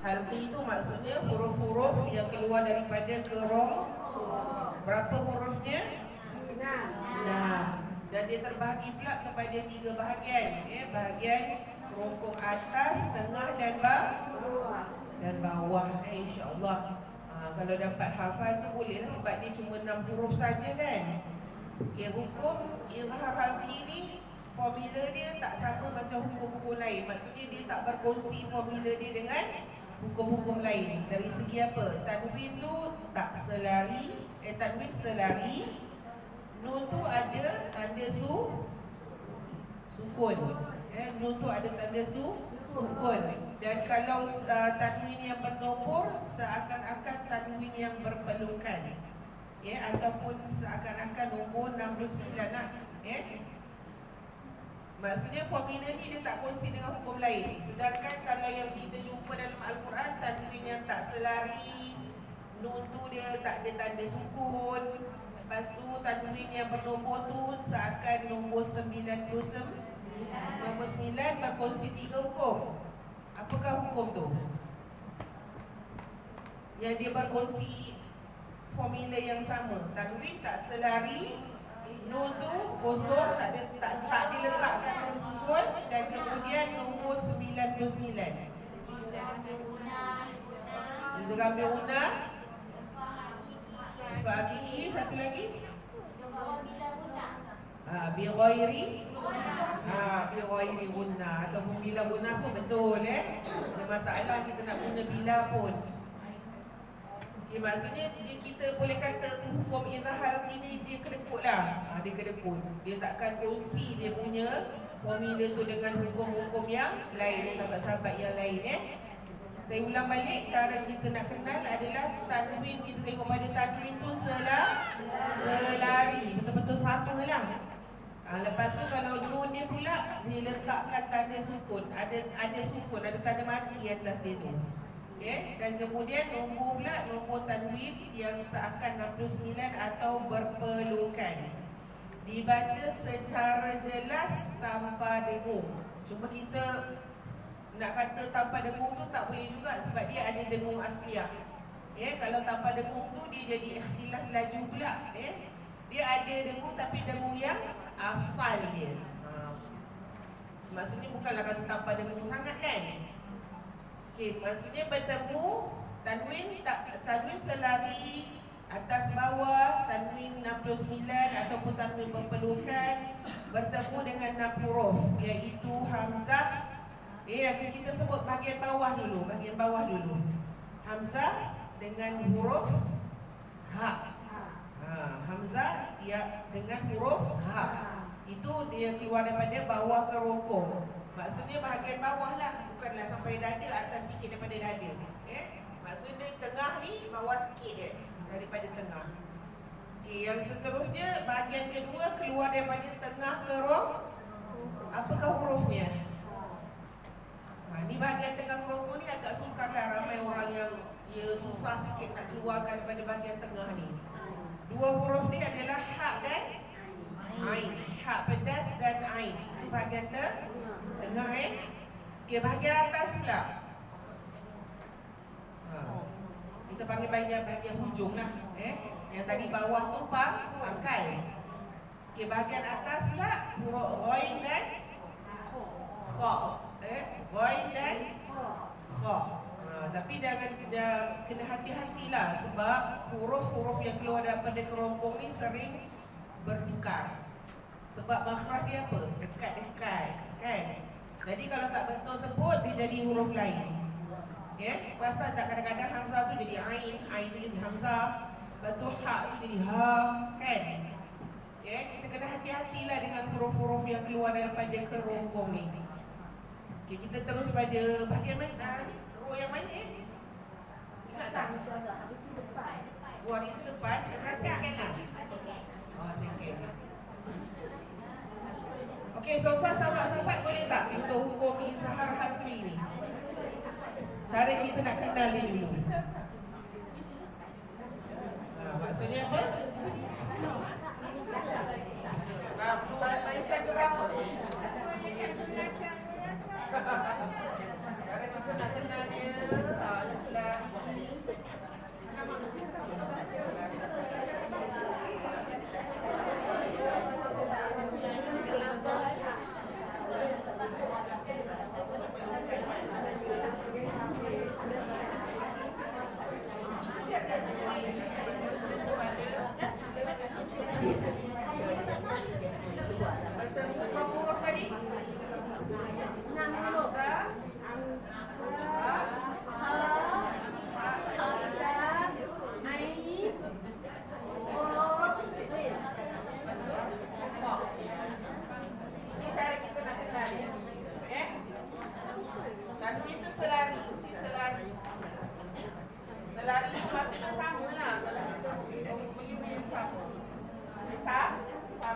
Halqi itu maksudnya huruf-huruf yang keluar daripada kerong. Berapa hurufnya? 6. Dan dia terbahagi pula kepada 3 bahagian, bahagian kerongkong atas, tengah dan bawah. InsyaAllah kalau dapat hafal tu bolehlah, sebab dia cuma 6 huruf saja kan. Hukum izhar halqi ni formula dia tak sama macam hukum-hukum lain. Maksudnya dia tak berkongsi formula dia dengan hukum-hukum lain. Dari segi apa? Tanwin tu tak selari, tanwin selari. Nun tu ada tanda sukun. Nun tu ada tanda sukun. Dan kalau tanwin yang bernombor, seakan-akan tanwin yang berpelukan, ataupun seakan-akan nombor 69 lah. Maksudnya formula ni dia tak kongsi dengan hukum lain. Sedangkan kalau yang kita jumpa dalam Al-Quran, tanwin yang tak selari, nun tu dia tak ada tanda sukun. Lepas tu tanwin yang bernombor tu seakan nombor 99. Nombor 9 berkongsi 3 hukum. Apakah hukum tu? Yang dia berkongsi formula yang sama. Tanwin tak selari, nun tu kosong, tak diletakkan tanda sukun, dan kemudian nombor 99. Idgham bigunah, ikhfa hakiki, satu lagi bi gunnah ataupun bila gunnah pun betul. Ada masalah kita nak guna bila pun. Maksudnya kita boleh kata hukum izhar ini dia kedekut lah. Dia kedekut. Dia takkan kongsi dia punya formula tu dengan hukum-hukum yang lain, sahabat-sahabat yang lain. Saya ulang balik, cara kita nak kenal adalah tanwin. Kita tengok pada tanwin tu selari, betul-betul sama lah. Lepas tu kalau nun dia pula diletakkan tanda sukun, ada sukun, ada tanda mati atas dia tu. Dan kemudian nombor pula nombor tanwin yang seakan 69 atau berpelukan. Dibaca secara jelas tanpa dengung. Cuma kita nak kata tanpa dengung tu tak boleh juga, sebab dia ada dengung asliah. Kalau tanpa dengung tu dia jadi ikhtilas laju pula. Dia ada dengung tapi dengung yang asal dia. Maksudnya bukanlah kata tanpa dengung sangat kan. Maksudnya bertemu tanwin selari, atas bawah, tanwin 69 ataupun tanwin berpelukan, bertemu dengan 6 huruf, iaitu hamzah. Kita sebut bahagian bawah dulu. Hamzah dengan huruf ha. Hamzah dengan huruf ha. Itu dia keluar daripada bawah kerongkong. Maksudnya bahagian bawah lah, bukanlah sampai dada, atas sikit daripada dada. Maksudnya tengah ni bawah sikit je daripada tengah. Yang seterusnya bahagian kedua keluar daripada tengah kerong. Apakah hurufnya? Ni bahagian tengah kerongkong ni agak sukar lah. Ramai orang yang susah sikit nak keluarkan daripada bahagian tengah ni. 2 huruf ni adalah hak dan ain. Hak pedas dan ain. Itu bahagian tengah. Bahagian atas pula, kita panggil bahagian hujung lah. Yang tadi bawah tu pangkal. Bahagian atas pula huruf ghain dan kha. Ghain dan kha. Tapi jangan kena hati-hatilah, sebab huruf-huruf yang keluar daripada kerongkong ni sering bertukar. Sebab makhraj dia apa? Dekat-dekat kan. Jadi kalau tak betul sebut, dia jadi huruf lain. Perasan tak kadang-kadang hamzah tu jadi ain tu jadi hamzah, lepas tu ha tu jadi ha kan. Kita kena hati-hatilah dengan huruf-huruf yang keluar daripada kerongkong ni. Kita terus pada bahagian mana? Roh yang mana ingat tak? Buah itu depan, second lah. Second. Okey, so far sahabat-sahabat boleh tak untuk hukum izhar halqi ni? Cara kita nak kenal ni dulu. Maksudnya apa? Main step ke berapa? Cara kita nak kenal dia,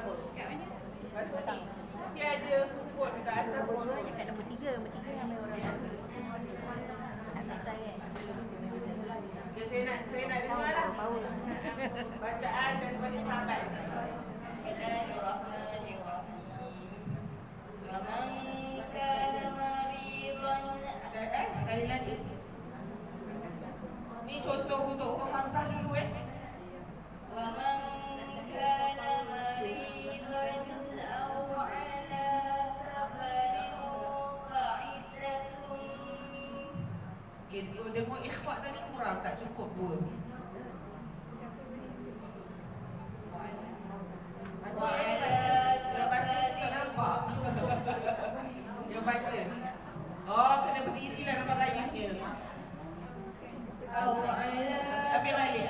apa? Betul ni. Mesti ada sukun dekat atas pun. Dua cakap nombor tiga ramai orang. Tak biasa kan? Ya, saya nak dengar lah Power. bacaan daripada sahabat. Sekali lagi. Ni contoh untuk huruf hamzah dulu ومن كان مريضا أو على سفر فعدة. Okay, dengar ikhfa tadi kurang, tak cukup dua. Dia baca tak nampak. Dia baca. Oh, kena berdiri lah nampak gayanya. أو على Ambil balik.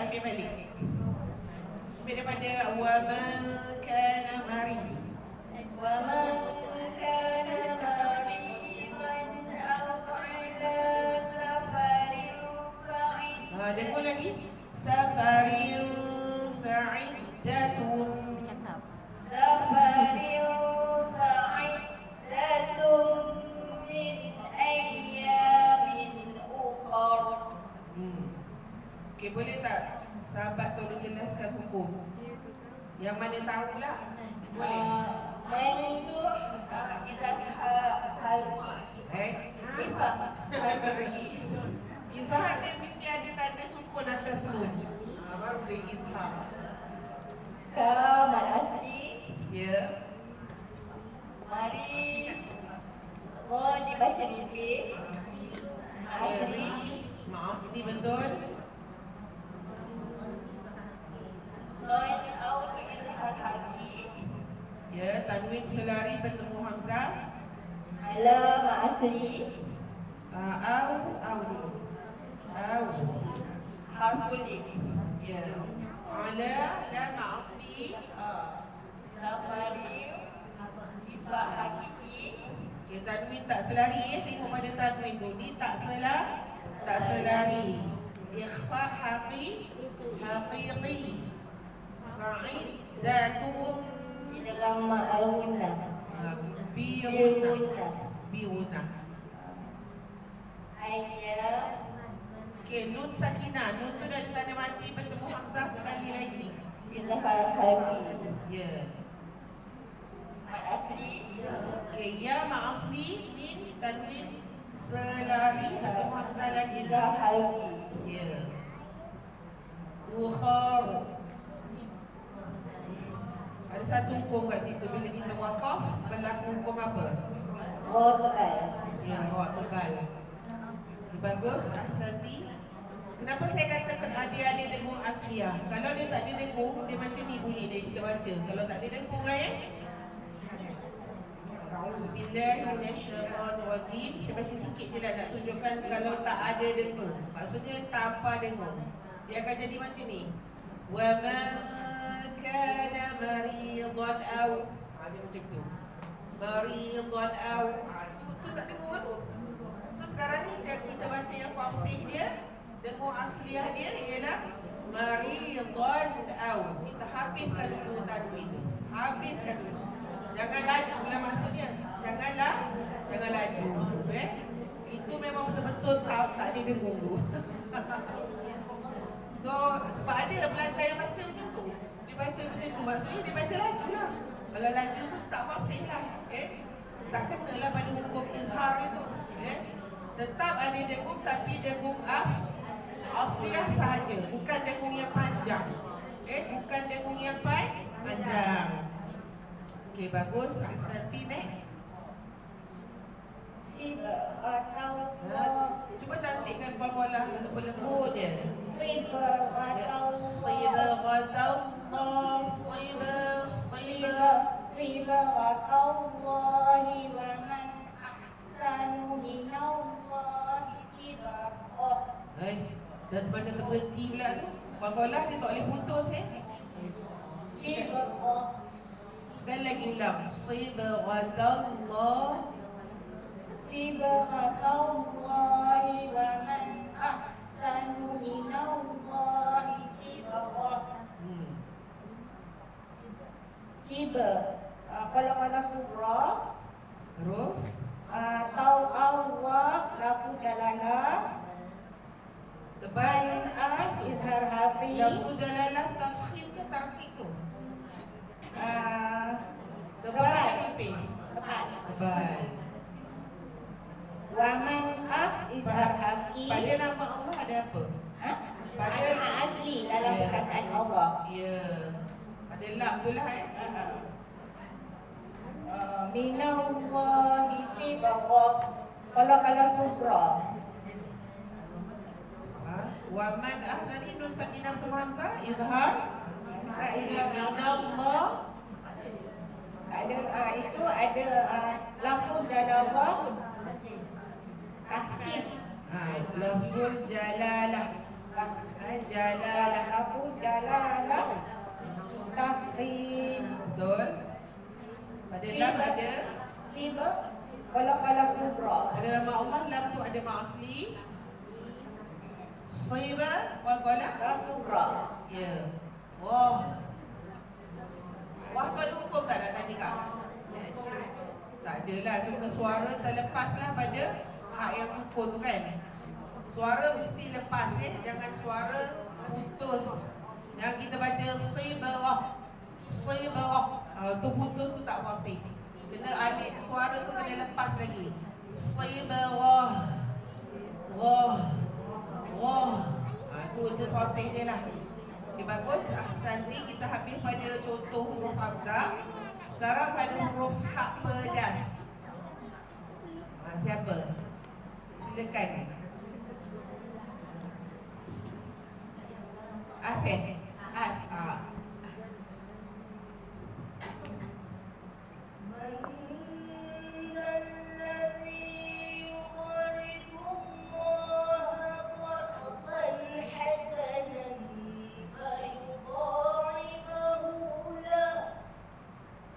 Ambil daripada wa man kana mari. ومن كان مريضا أو على سفر فعدة. Dengar lagi. Safarin fa'iddatun. Bercakap. سفر فعدة من أيام أخر. Okey, boleh tak sahabat tolong jelaskan hukum? Yang mana tahulah. Boleh. من itu إذا Izhar dia mesti ada tanda sukun atas nun. Baru dia izhar. Kamal asli. Ya. Mari mau dibaca nipis. Asli. Asli betul. Lain auto izhar harfi. Ya, tanwin selari bertemu hamzah. Ala ma asli. Au dulu. Au. Harful lin. Ya. Ala lam asli. Safari. Ifa hakiki. Ya, tanwin tak selari tengok pada tanwin tu. Ni tak selari. Ikhfa haqiqi. Fa'iddatun Di dalam al-gunna. biuna. Ayat. Okey, nun sakinah. Nun tu dah tanda mati bertemu hamzah sekali lagi. Izhar harfi. Ya. Mat asli. Okey, ya ma asli min tanwin selari bertemu hamzah lagi. Izhar harfi. Ya. Ukhar. Ada satu hukum kat situ. Bila kita wakaf, berlaku hukum apa? Wad'al. Ya, awak tebal. Bagus, ahsanti. Kenapa saya katakan adik-adik dengung asliah? Kalau dia tak ada dengung, dia macam ni bunyi dia kita baca. Kalau tak ada dengung lah ya. Bismillahirrahmanirrahim. Saya baca sikit je lah nak tunjukkan kalau tak ada dengung. Maksudnya tanpa dengung. Dia akan jadi macam ni. Wa man kana maridan aw. Dia macam tu. Maridan aw. Tu tak dengung lah tu. So sekarang ni kita baca yang fasih dia. Dengung asliah dia ialah maridan aw. Kita habiskan dulu tanwin tu. Habiskan dulu. Jangan laju lah maksudnya. Jangan laju. Itu memang betul-betul tak ada dengung tu. So sebab ada pelajar yang baca macam tu. Dia baca macam tu. Maksudnya dia baca laju lah. Kalau laju tu tak fasih lah. Tak kenalah pada hukum izhar itu. Tetap ada dengung tapi dengung asliah sahaja. Bukan dengung yang panjang. Bukan dengung yang panjang. Okey, bagus. Ahsanti, next. Atau Cuba cantikkan qalqalah lembu dia. Sibghatallah. Sibghatallahi wa man ahsanu minallahi sibghah. Dan macam terberhenti pula tu. Qalqalah dia tak boleh putus Sibghah. Sekali lagi ulang. Sibghatallah. Sibghatallahi wa man ahsanu minallahi sibghah. Sibghah. Tapi Lafzul jalalah tafkhim ke tarhib tu? Tebal ke tipis? tepat. Tebal. Wa man izhar haqi. Pada nama Allah ada apa? Ha? Pada Ada asli dalam Ya. perkataan Allah. Ya. Ada lam tu lah Minallahi sibaqah. Kalau surah. Wa man ahsani nun sakinah tu hamzah izhar. Izhar Minallah. Ada itu ada lafaz dalallah tahkim. Lafzul jalalah. Jalalah. Lafaz dalalah tahkim. Betul. Pada lam ada. Sibaq. Kalau surah. Pada nama Allah lam tu ada mak asli. Siba qala. Surah. Ya. Wah. Wah tu ada hukum tak nak tadi kak? Tak adalah, cuma suara terlepaslah pada hak yang sukun tu kan. Suara mesti lepas jangan suara putus. Yang kita baca sibarah. Sibarah. Tu putus tu tak fasih. Kena alif suara tu kena lepas lagi. Sibarah. Wah. Wah. Tu fasih dia lah. Okay, bagus. Ahsanti, kita habis pada contoh huruf hamzah. Sekarang pada huruf hak pedas. Siapa? Silakan. Asih.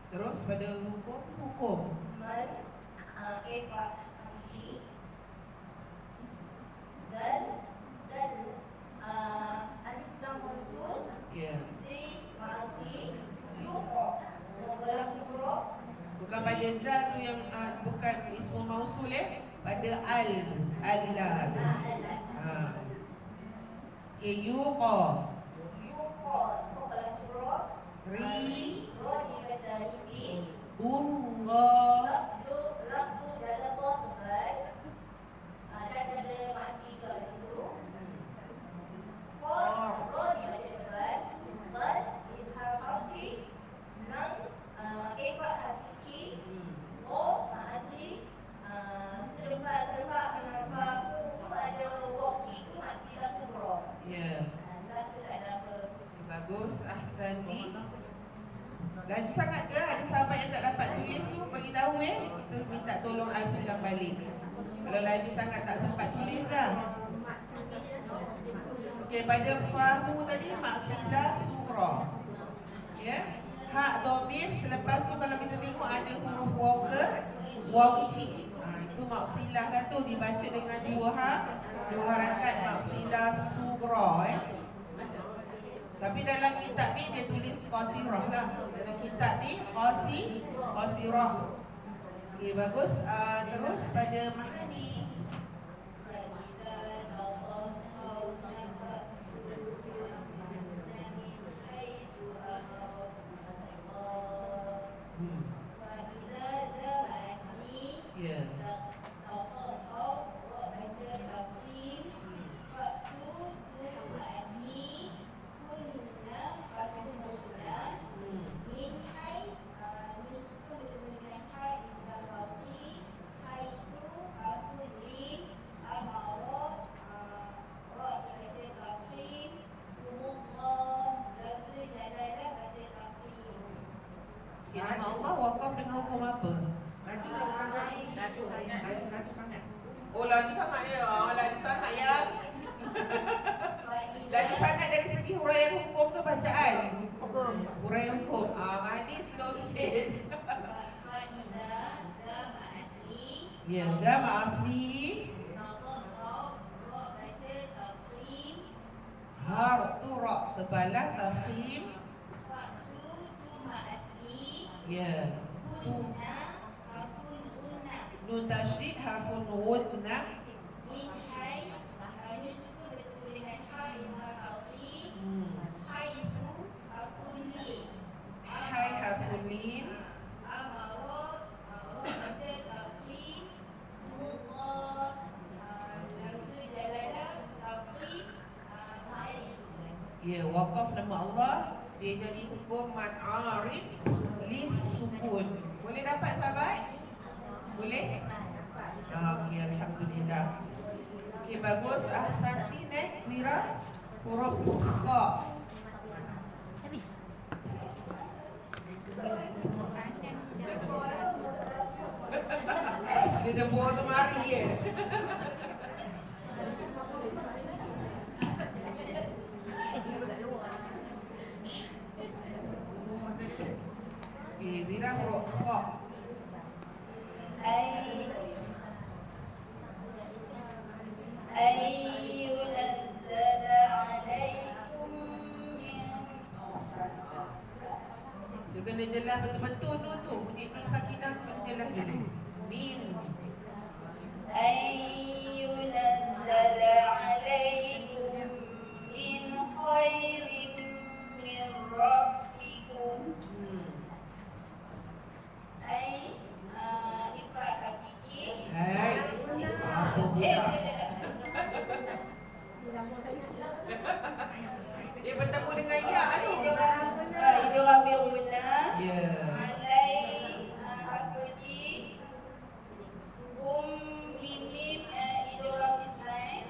Terus pada hukum. Ya. Bukan pada dal tu yang bukan ismul mausul pada al-la. Okay, yuqa. Ri Allah. Ya. Bagus, ahsani. Laju sangat ke? Ada sahabat yang tak dapat tulis tu bagi tahu kita minta tolong ulang balik. Kalau laju sangat tak sempat tulis dah. Okey, pada fahu tadi maksilah surah. Ya. Hak dhamir selepas tu kalau kita tengok ada huruf waw ke waw kecil. Itu maksilah lah tu dibaca dengan dua harakat maksilah surah Tapi dalam kitab ni dia tulis qasirah lah. Dalam kitab ni qasirah. Okey, bagus. Terus pada mahani. Ya. Nama Allah wakaf dengan hukum apa? Oh, laju sangat dia. Laju sangat ya. Laju sangat dari segi huraian hukum ke bacaan? Hukum. Huraian hukum. Mahdi slow sikit. Ya, gam asli. Har tu ra tebalah tafkhim. Ya. Nun tasydid harfun ghunna. Ya, wakaf nama Allah, dia jadi hukum man'arid lis sukun. Boleh dapat sahabat? Boleh? Okey, alhamdulillah. Okey, bagus. Ahsanti. Next, Zira. Huruf kha. Habis. Dia dah buat tu mari ya. Sini kat luar. Okey, Zira huruf kha. أن ينزل عليكم من Dia kena jelas betul-betul tu. Bunyi nun sakinah tu kena jelas dulu. Min. أن ينزل عليكم من خير من ربكم أي إفعال حقيقي Hai. Apa budak? Dia bertemu dengan ya tu. idgham bi guna Ya. alai hakuji hum mimim idgham islain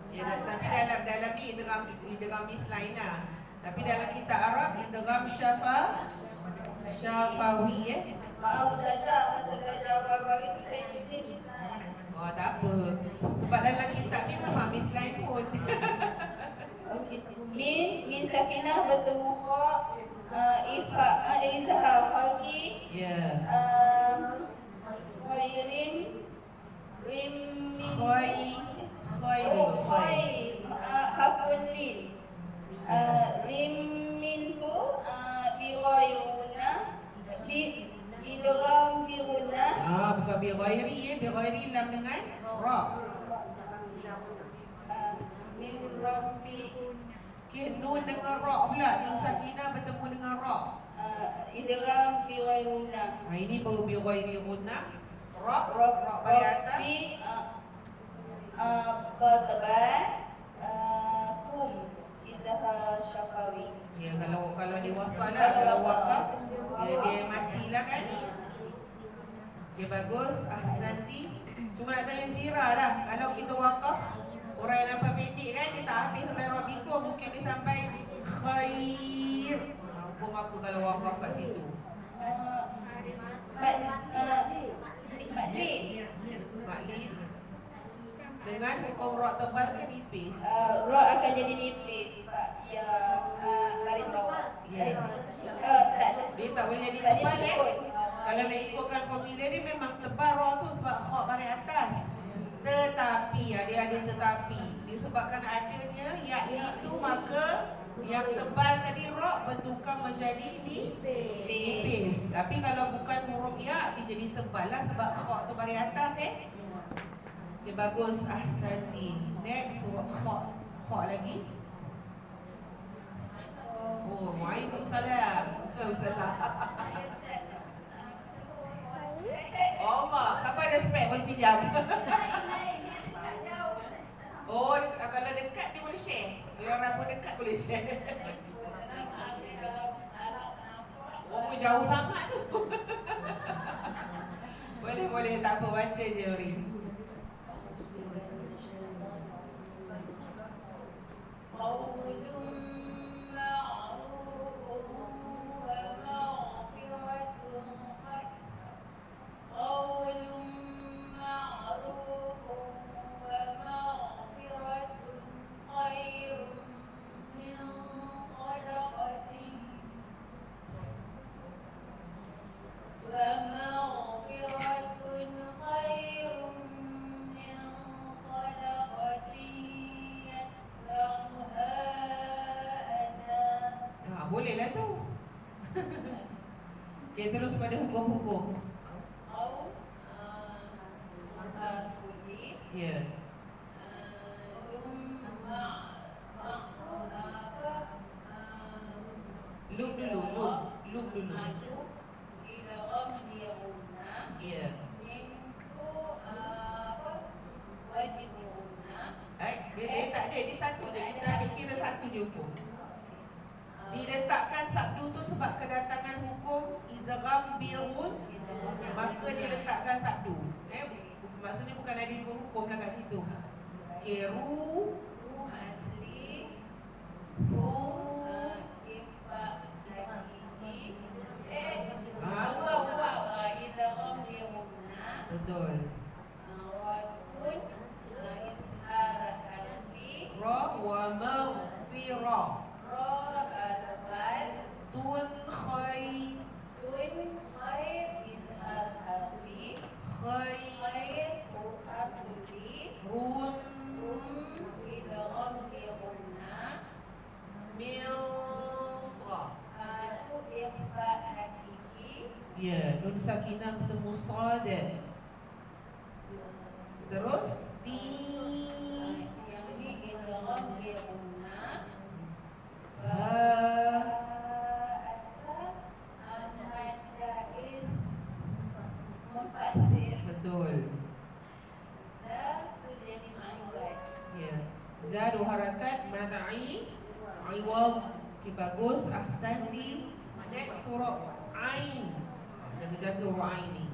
Ya, tapi dalam ni idgham mithlain lah. Tapi dalam kitab Arab idgham syafawi maaf ustazah masa belajar baru itu saya tulis islain. Oh, tak apa. Sebab dalam kitab ni memang mithlain pun. Okey. Min sakinah bertemu kha ifa izhar khalqi Ya. khairin rim min Khair. hafun lin rim minhu bi ghayruna bi idgham bi guna Bukan bi ghairi bi ghairi lam dengan ra. min rabbi Okey, nun dengan ra pula. Nun sakinah bertemu dengan ra. idgham bi ghayruna Ini baru bi ghairi guna. Ra Rabbi pada atas. Qatba kum izhar syafawi. Ya, kalau dia wasal lah, kalau wakaf dia matilah kan. Ya, bagus. Ahsanti. Cuma nak tanya Zira lah, kalau kita wakaf orang yang nampak pendek kan, dia tak habis sampai Rabbikum, mungkin dia sampai khair. Hukum apa kalau wakaf kat situ? Maklid Maklid dengan hukum ra tebal kan nipis. Ra akan jadi nipis sebab ya garis bawah. Ya. Tak Dia tak boleh jadi tak tebal disebut. Kalau nak ikutkan formula ni memang tebal ra tu sebab kha baris atas. Tetapi dia ada tetapi. Disebabkan adanya ya itu maka yang tebal tadi ra bertukar menjadi nipis. Tapi kalau bukan huruf ya dia jadi tebal lah sebab kha tu baris atas Okay, bagus. Ahsanti. Next huruf kha. Kha lagi. Oh, waalaikumsalam. Ustazah. Allah, siapa ada spek boleh pinjam? Oh, kalau dekat dia boleh share. Kalau orang pun dekat boleh share. Oh, jauh sangat tu. Boleh, tak apa, baca je hari ni. Bolehlah tu. Okay, terus pada hukum-hukum. Ya. Loop dulu. Ya. dia satu je. Kita ambil kira satu je hukum. Diletakkan sabdu tu sebab kedatangan hukum idgham birun, maka diletakkan sabdu. Maksudnya bukan ada hukum lah kat situ. Okay, ru asli fu ifa hakiki idgham birunna betul. wakun izhar harfi Ra wa maghfira ra tebal tun khay tun khair izhar harfi khay khair u'abli run idgham birunna milsa. tu ikhfa hakiki Ya, nun sakinah bertemu sad. Terus di yang ini idgham birunna ha Ahmad Dais Mufassir betul. dah tu jadi ma'ibad Ya. Daru harakat manai iwad. Okay, bagus. Ahsanti. Next huruf ain. Jaga-jaga huruf ain ni.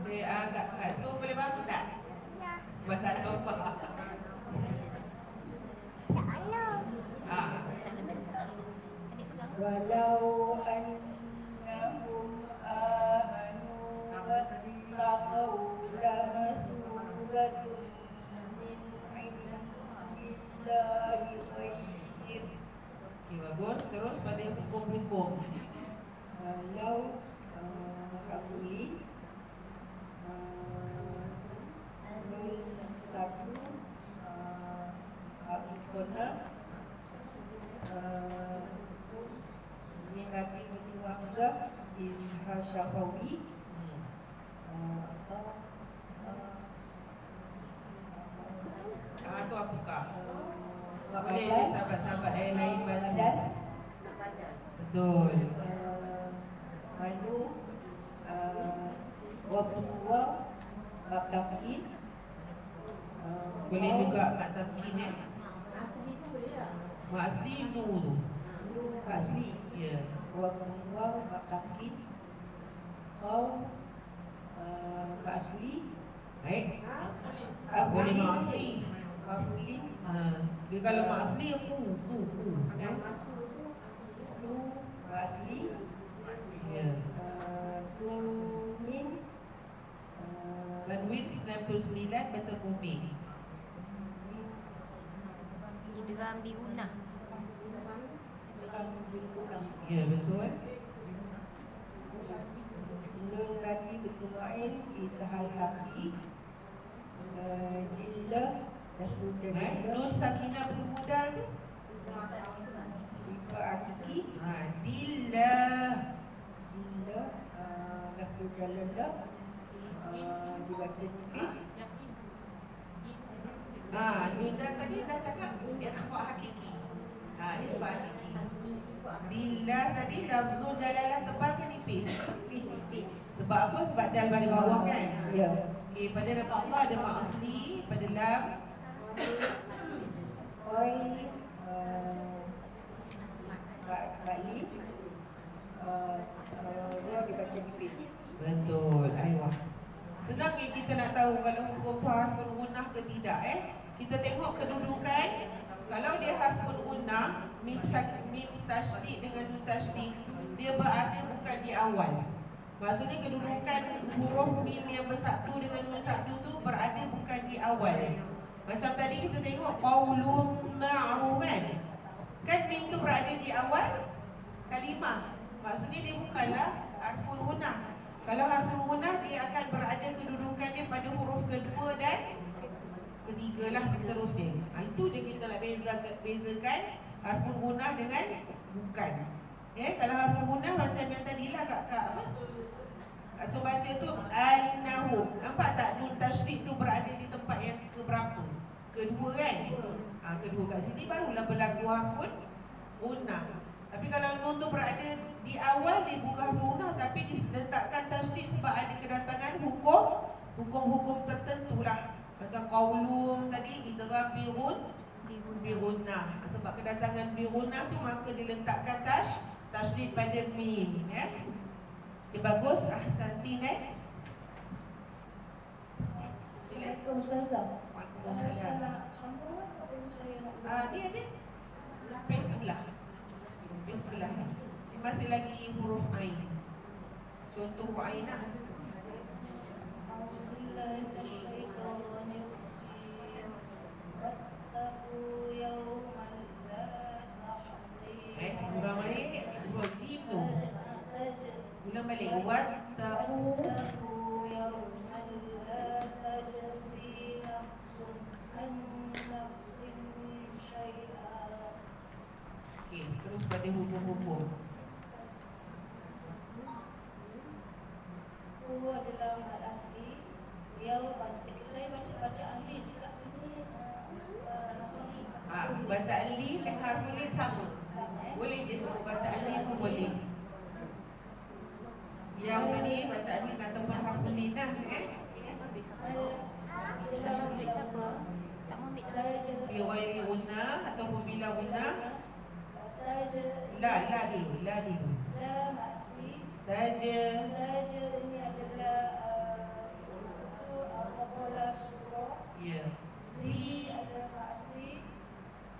Okay, Kak Su boleh bantu tak? Buat tak tahu apa. Ah, walau annahum amanu wattaqaw lamathubatun min indillahi khair okay, bagus. Terus pada hukum-hukum. walau hakuli satu hakikona minati itu hamzah izhar syafawi Tu apakah? Boleh ni sahabat-sahabat yang lain bantu. Betul. Manu Wabunwa Maktamkin Boleh juga mak tamkin mak asli nu tu. Asli Ya. Wabunwa Maktamkin Kau Asli Baik. Tak boleh mak asli. Kabuli Dia kalau mak asli ku. Su Asli Ya. Tumin Tanwin 99 bertemu mim. Idgham biunah. Ya, betul. Nun lagi bertumain Izhal haki Dillah Nasrul jadilah Nun sakinah bermudal tu. Ifa hakiki Dillah. Dillah Nasrul jadilah dibaca tipis Nun dah tadi dah cakap ikhfa hakiki. Ikhfa hakiki. Dillah tadi lafzul jalalah tebal ke nipis? tipis. Sebab apa? Sebab dal pada bawah kan? Ya. Okey, pada nama Allah ada mak asli, pada lam Koi Bali dia dibaca tipis. betul. Aywa. Senang ke kita nak tahu kalau hukum tu harful gunnah ke tidak Kita tengok kedudukan. Kalau dia harful gunnah, mim tasydid dengan nun tasydid, dia berada bukan di awal. Maksudnya kedudukan huruf mim yang bersabdu dengan nun sabdu tu berada bukan di awal. Macam tadi kita tengok qaulun ma'ruf kan mim tu berada di awal kalimah. Maksudnya dia bukanlah harful gunnah. Kalau harful gunnah dia akan berada kedudukan dia pada huruf kedua dan ketiga lah seterusnya. Itu je kita nak bezakan harful gunnah dengan bukan. Kalau harful gunnah macam yang tadi lah kak apa? So baca tu annahum. Nampak tak nun tasydid tu berada di tempat yang keberapa? Kedua kan? Kedua kat sini barulah berlaku harful gunnah. Tapi kalau nun tu berada di awal dia bukan harful gunnah tapi diletakkan tasydid sebab ada hukum tertentu lah. Macam qaulum tadi idgham birunah. Sebab kedatangan birunah tu maka diletakkan tasydid pada mim, ya. Okay, bagus. Ahsanti. Next. Assalamualaikum Ustazah. Waalaikumsalam. Dia page sebelah. Ini masih lagi huruf ain. Contoh huruf ain lah. Ulang balik huruf jim tu. Ulang balik. Wattaqu. Okey, terus pada hukum-hukum. Adalah mad asli. Saya baca bacaan ni kat sini. Bacaan li dan harful lin sama. Boleh je sebut bacaan li pun boleh. Yang tadi bacaan lin ataupun harful lin lah, Tak ambil siapa? Tak ambil teman. Bi ghairi gunnah ataupun bila gunnah. La dulu. La asli. Taja. Ini adalah Al-Qur'an surah. Ya. Si adalah asli.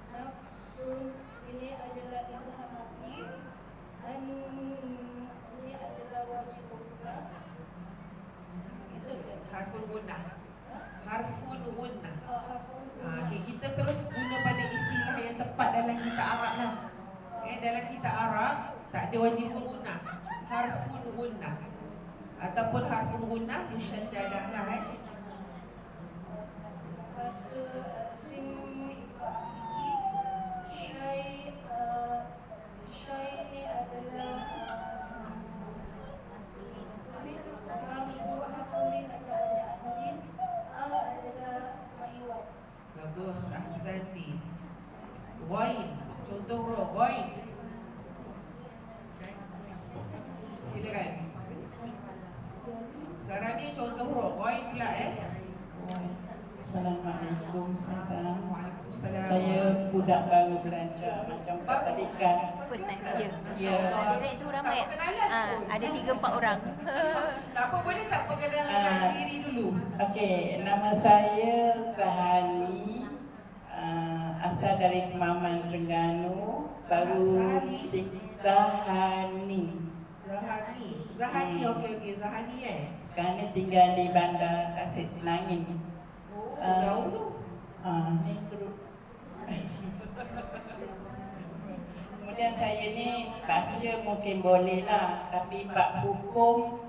Nafsun ini adalah izhar mati. An ini adalah wajib gunnah. Itu dia. Harful gunnah. Harful gunnah. Harfun Okay, kita terus guna pada istilah yang tepat dalam kitab Arab lah. Dalam kitab Arab tak ada wajib gunnah. Harful gunnah ataupun harful gunnah musyaddadah lah. Lepas tu sim syai ini adalah harfulin atau bacaan lin. Al adalah maiwat. Bagus, ahsanti. Ghain, contoh huruf ghain. Silakan. Sekarang ni contoh huruf ghain pula. Assalamualaikum Ustazah. Waalaikumsalam. Saya budak baru belajar macam Pak Tadikan. First time kerja. Ya. Direct tu ramai. Ada 3-4 orang. Tak apa, boleh tak perkenalkan diri dulu? Okey, nama saya Zahani. Asal dari Kemaman, Terengganu. Baru Zahani. Zahani, okey, Zahani Sekarang ni tinggal di Bandar Tasik Selangin. Jauh tu. Ni grup. Kemudian saya ni baca mungkin boleh lah, tapi bab hukum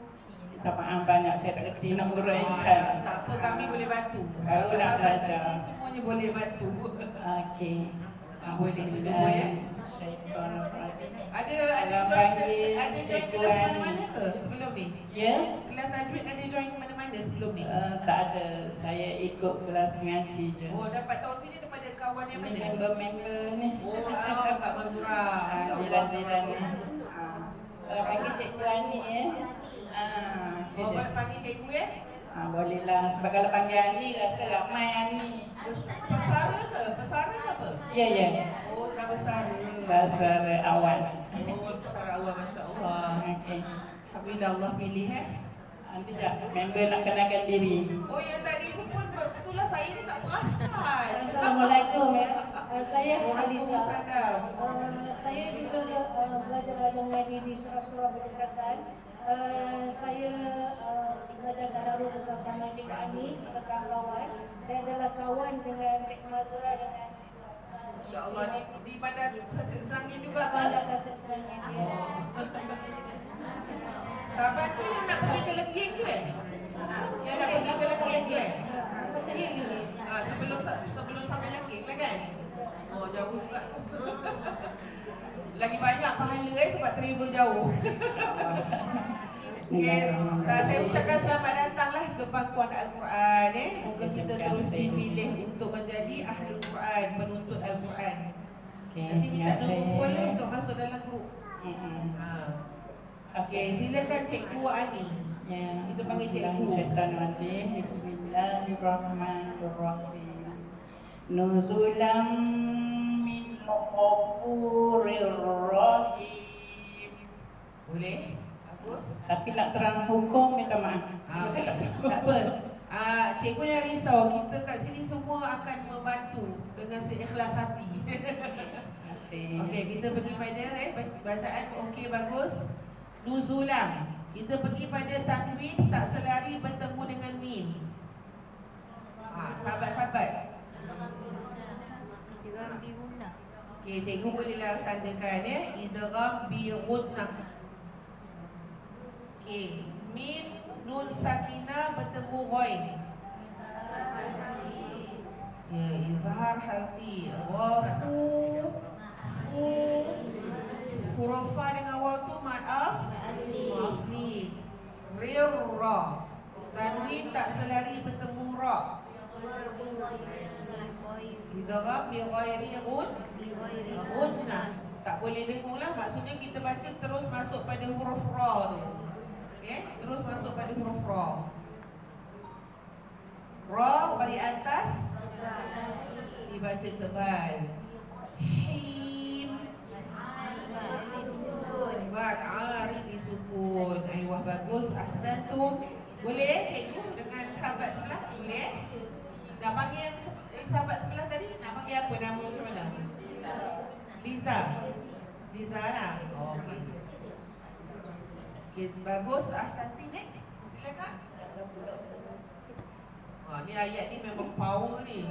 minta maaf banyak saya tak kerti nak uraikan. Tak apa, kami boleh bantu. Baru nak belajar. Semuanya boleh bantu. Okey. Boleh cuba ya. Ada join kelas mana-mana ke sebelum ni? Ya? Kelas tajwid ada join mana-mana sebelum ni? Tak ada. Saya ikut kelas ngaji je. Oh, dapat tahu sini daripada kawan yang Ini mana? member-member ni. Oh, Kak Mazura. Jiran-jiran ni. Kalau panggil Cikgu Ani Oh, panggil cikgu ya? bolehlah. Sebab kalau panggil Ani rasa ramai Ani. Pesara ke apa? Ya, ya. Oh, dah Pesara. Pesara awal. Oh, Pesara awal, Masya Allah. Okey. Alhamdulillah Allah pilih Nanti tak member nak kenalkan diri. Oh, yang tadi tu pun betul lah, saya ni tak perasan. Assalamualaikum ya. Saya Aliza. Waalaikumsalam. Saya juga belajar mengaji di surah-surah berdekatan. Saya belajar tadarus bersama Cikgu Ani, rekan kawan. Saya adalah kawan dengan Cik Mazura dengan Cik InsyaAllah di Bandar Tasik Selangin juga Bandar kan? Tasik Selangin. Kabar tu nak pergi ke Lengging ke? Yang nak pergi ke Lengging ke? Sebelum sampai Lengging lah kan? Oh, jauh juga tu. Lagi banyak pahala sebab travel jauh. Okay, saya ucapkan selamat datanglah ke pangkuan Al-Quran. Moga kita terus dipilih untuk menjadi Ahlul Quran, penuntut Al-Quran. Nanti minta nombor phone lah untuk masuk dalam grup. Okay, silakan Cikgu Ani. Ya, Kita panggil cikgu. Bismillahirrahmanirrahim. Bismillahirrahmanirrahim. Nuzulam min ghafurir rahim. Boleh? Bagus. Tapi nak terang hukum minta maaf. Tak apa. Cikgu yang risau, kita kat sini semua akan membantu dengan seikhlas hati. Terima kasih. Okey, kita pergi pada bacaan okey bagus. Nuzulam. Kita pergi pada tanwin tak selari bertemu dengan mim. Sahabat-sahabat. Idgham bi gunnah. Okey, cikgu bolehlah tandakan ya. Idgham bi gunnah. Okey, mim nun sakinah bertemu ghain. Ya, izhar halqi. Wafu fu huruf fa dengan waw tu mad asli. Rirra. Tanwin tak selari bertemu ra. Idgham bi ghairi gunnah. Tak boleh dengung lah. Maksudnya kita baca terus masuk pada huruf ra tu. Okay? Terus masuk pada huruf ra. Ra bagi atas, dibaca tebal. Him. Bad arid disukun. Wah bagus. Ahsantum. Boleh cikgu dengan sahabat sebelah? Boleh? Nak panggil yang sahabat sebelah tadi? Nak panggil apa nama macam mana? Liza. Liza lah. Oh, okey. Okay, bagus. Ahsanti next. Silakan. Ni ayat ni memang power ni.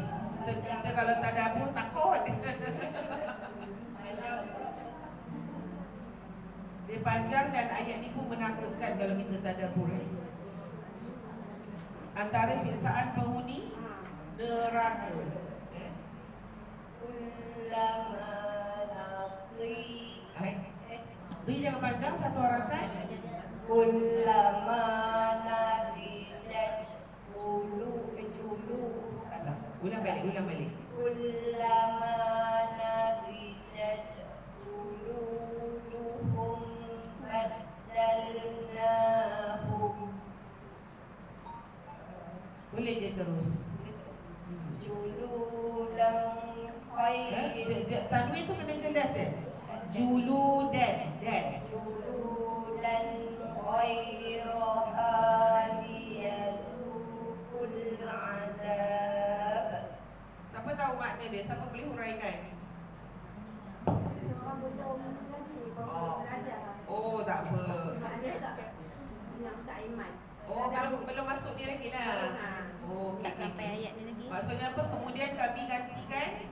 Kita kalau tak dapur takut. Dia panjang dan ayat ni pun menakutkan kalau kita tadabbur. Antara siksaan penghuni neraka. Di jangan panjang, satu harakat. Kullama nadijat ulu. Ulang balik. Kullama nadijat uluhum baddalnahum. Boleh je terus. Juludan khair. Tanwin tu kena jelas ya. Juludan. Juludan khairaha liyazukul azab. Siapa tahu makna dia? Siapa boleh huraikan? Oh tak apa. Oh belum masuk dia lagi lah. Oh Tak okey. sampai ayat ni lagi. Maksudnya apa? Kemudian kami gantikan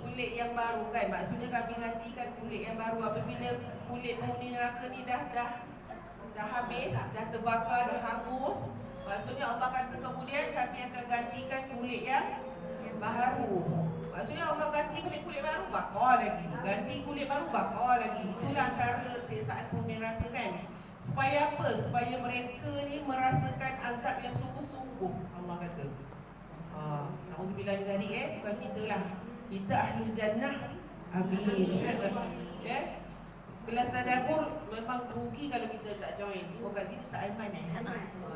kulit yang baru kan. Maksudnya kami gantikan kulit yang baru apabila kulit penghuni neraka ni dah habis, dah terbakar, dah hangus. Maksudnya Allah kata kemudian kami akan gantikan kulit yang baru. Maksudnya Allah ganti balik kulit baru, bakar lagi. Ganti kulit baru, bakar lagi. Itulah antara siksaan penghuni neraka kan. Supaya apa? Supaya mereka ni merasakan azab yang sungguh-sungguh. Allah kata. Na'udzubillah min dzalik bukan kita lah. Kita ahlul jannah. Amin. Ya. Kelas tadabbur memang rugi kalau kita tak join. Oh kat sini Ustaz Aiman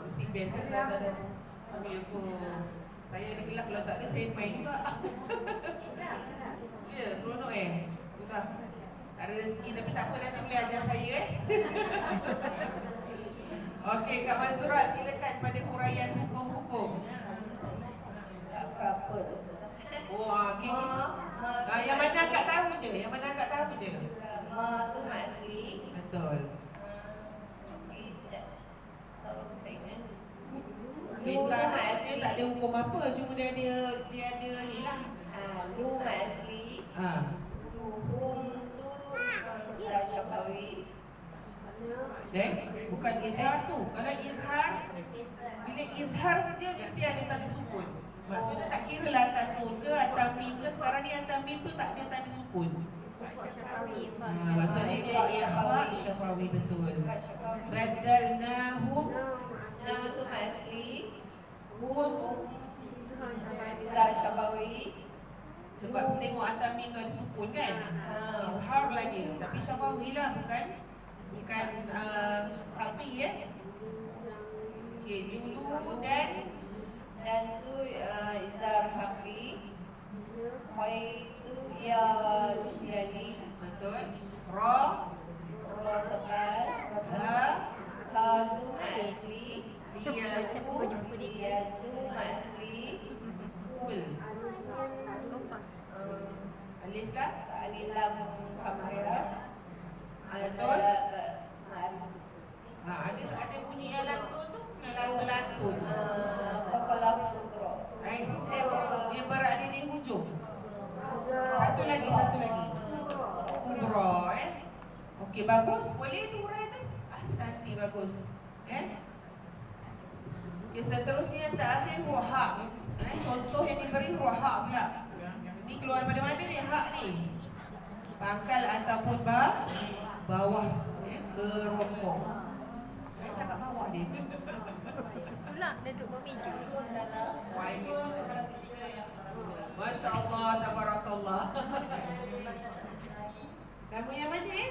mesti best kan kelas tadabbur. Amin aku. Saya ada kelas kalau tak ada saya main juga. Ya, seronok sudah. Ada rezeki tapi tak apa nanti boleh ajar saya Okey, Kak Mansurah silakan pada huraian hukum-hukum. Apa tu Ustaz? Oh, okey. Yang mana Kak tahu je? Ma tu asli. Betul. Lu Kita asli tak ada hukum apa, cuma dia ada ni lah. Lu asli. Hukum tu Syafawi. Bukan izhar tu. Kalau izhar, bila izhar saja mesti ada tanda sukun. Maksudnya tak kira lah atas nun ke atas mim ke. Sekarang ni atas mim tu tak ada tanda sukun. Maksudnya dia ikhfa syafawi betul. Badalnahum Tu asli. hum. Syafawi. Sebab tengok atas mim tu ada sukun kan. Izhar lagi. Tapi syafawi lah bukan halqi bagus. Okey, seterusnya yang terakhir huruf ha. Contoh yang diberi huruf ha pula. Ni keluar daripada mana ni ha ni? Pangkal ataupun bawah, kerongkong. Tak kat bawah dia. Pula dia duduk bawah meja. Masya Allah, tabarakallah. Nama yang mana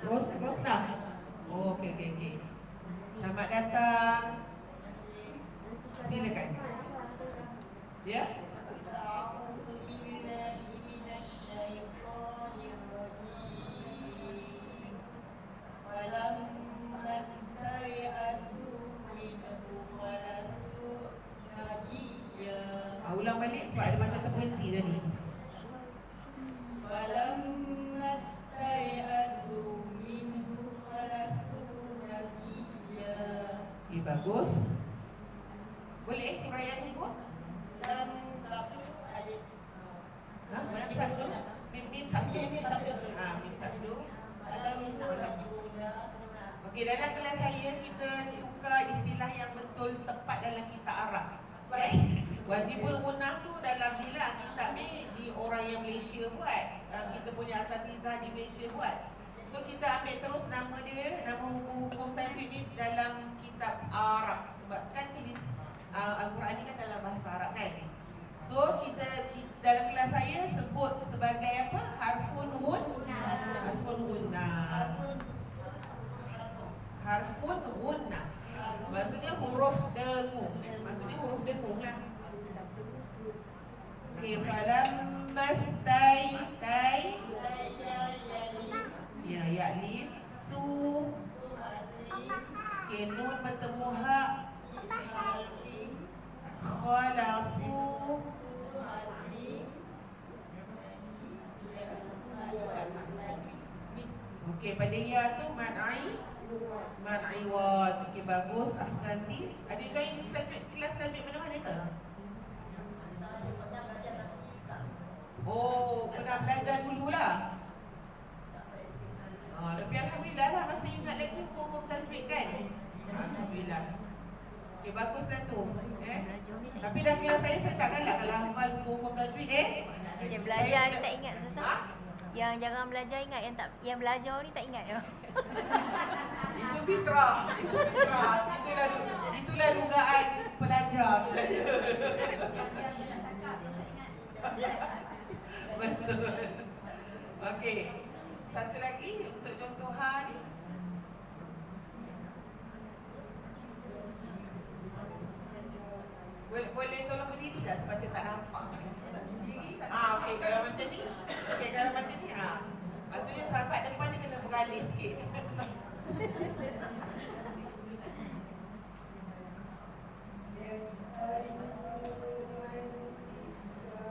Rosna. Oh, okey. Selamat datang. Silakan. Ya. Ulang balik sebab ada macam terberhenti tadi. Bagus. Boleh huraian ikut? Mim sabdu. Mim sabdu. Okey, dalam kelas saya kita tukar istilah yang betul tepat dalam kitab Arab. Wajibul gunnah tu dalam bilang kitab ni di orang yang Malaysia buat. Kita punya asatizah di Malaysia buat. So kita ambil terus nama dia, nama hukum tajwid ni dalam kitab Arab. Sebab kan tulis Al-Quran ni kan dalam bahasa Arab kan. So kita dalam kelas saya sebut sebagai apa? Harfun gunnah. Maksudnya huruf dengung. Maksudnya huruf dengung lah. Okey, falammastai ya ya'lif su. Okey, nun bertemu ha. Khalasu. Okey, pada ya tu man'i wad. Okey, bagus. Ahsanti. Ada join kelas tajwid mana-mana ke? Oh, pernah belajar dululah. Tapi alhamdulillah lah masih ingat lagi hukum tajwid kan? Alhamdulillah. Okey, baguslah tu. Tapi dah kelas saya tak galak kalau hafal hukum tajwid Yang belajar ni tak ingat sesat. Yang jarang belajar ingat, yang belajar ni tak ingat dah. Itu fitrah. Itulah dugaan pelajar sebenarnya. Betul. Okey. Satu lagi untuk contoh ha ni. Boleh tolong berdiri tak sebab saya tak nampak. Okey, kalau macam ni. Maksudnya sahabat depan ni kena beralih sikit.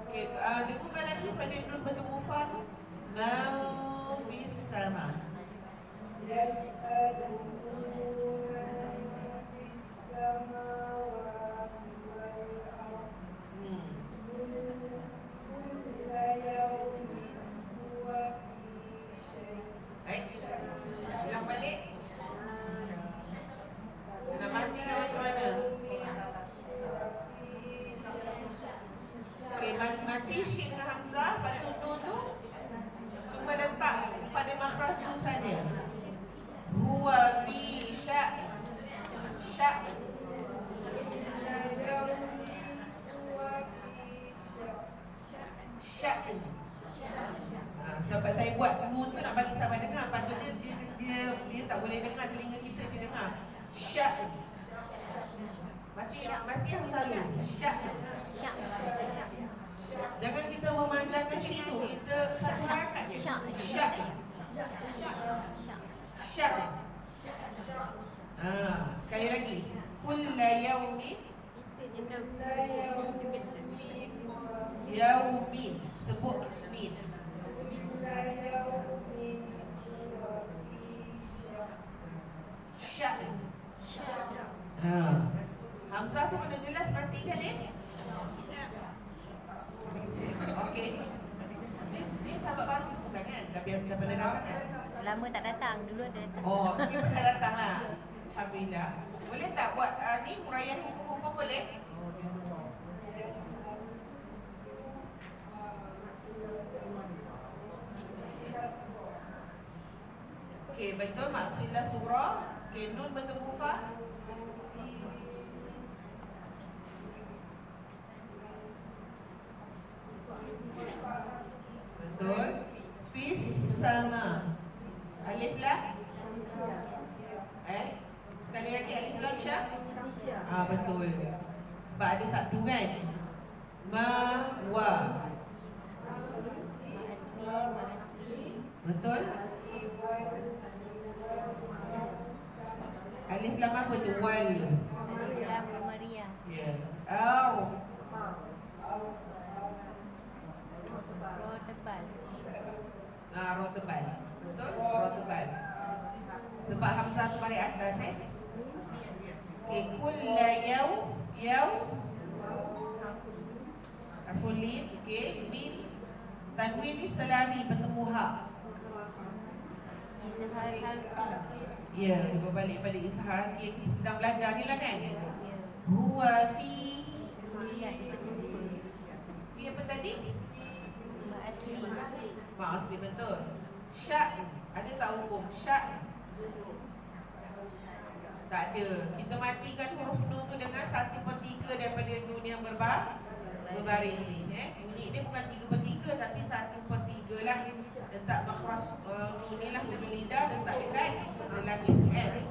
Okey, dengungkan lagi pada nun bertemu fa tu. Mau fis sama. Ulang balik. Nak mati ke macam mana? Okey, mati shin dengan hamzah. Lepas tu tu cuma letak pada makhraj tu saja. Huwa fi sya'n. Sebab saya buat nun tu nak bagi sahabat dengar. Patutnya dia tak boleh dengar, telinga kita dia dengar. Sya'n. Mati hamzah dulu. Sya'n. Jangan kita memanjangkan syin tu. Kita satu harakat je. Sya'n. Sekali lagi. Kulla yaumin. Yaumin. Sebut min. Sya'n. Hamzah tu kena jelas mati kan Okey. Ni sahabat baru tu bukan kan? Dah pernah datang kan? lama tak datang. Dulu ada datang. Oh, tapi pernah datang lah. Alhamdulillah. Boleh tak buat ni huraian hukum-hukum boleh? Okey, betul maksudlah surah. Okey, nun bertemu fa. Betul. Fis sama. Alif lam. Sekali lagi alif lam syah. Betul. Sebab ada satu kan. Ma wa. Ma asli. Betul. Alif lam apa tu? Wal. Alif lam Maria. Ya. Au. Ro tebal. Ro tebal. Betul? Ro tebal. Sebab hamzah tu balik atas Okay, kulla yaw Afulin, okay. Min tanwin ni selari bertemu ha. Izhar halqi. Ya, dia berbalik pada izhar lagi. Kita sedang belajar ni lah kan. Ya. Huwa fi. Ingat besok lupa. Fi apa tadi? Ma asli. Ma asli betul. Syak, ada tak hukum? Syak tak ada. Kita matikan huruf nun tu dengan 1/3 daripada nun yang berbaris ni. Bunyi dia bukan 3/3 tapi 1/3 lah. Letak makhraj nun ni lah, hujung lidah letak dekat lelaki kan.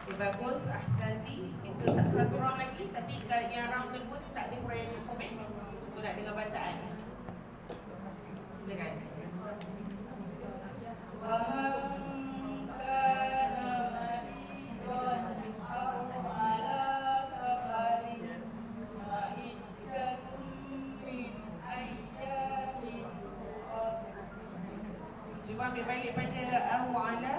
Okay, bagus. Ahsanti. Kita satu round lagi tapi yang round kedua ni tak ada huraian hukum Kita nak dengar bacaan. Silakan. Cuba ambil balik pada awala.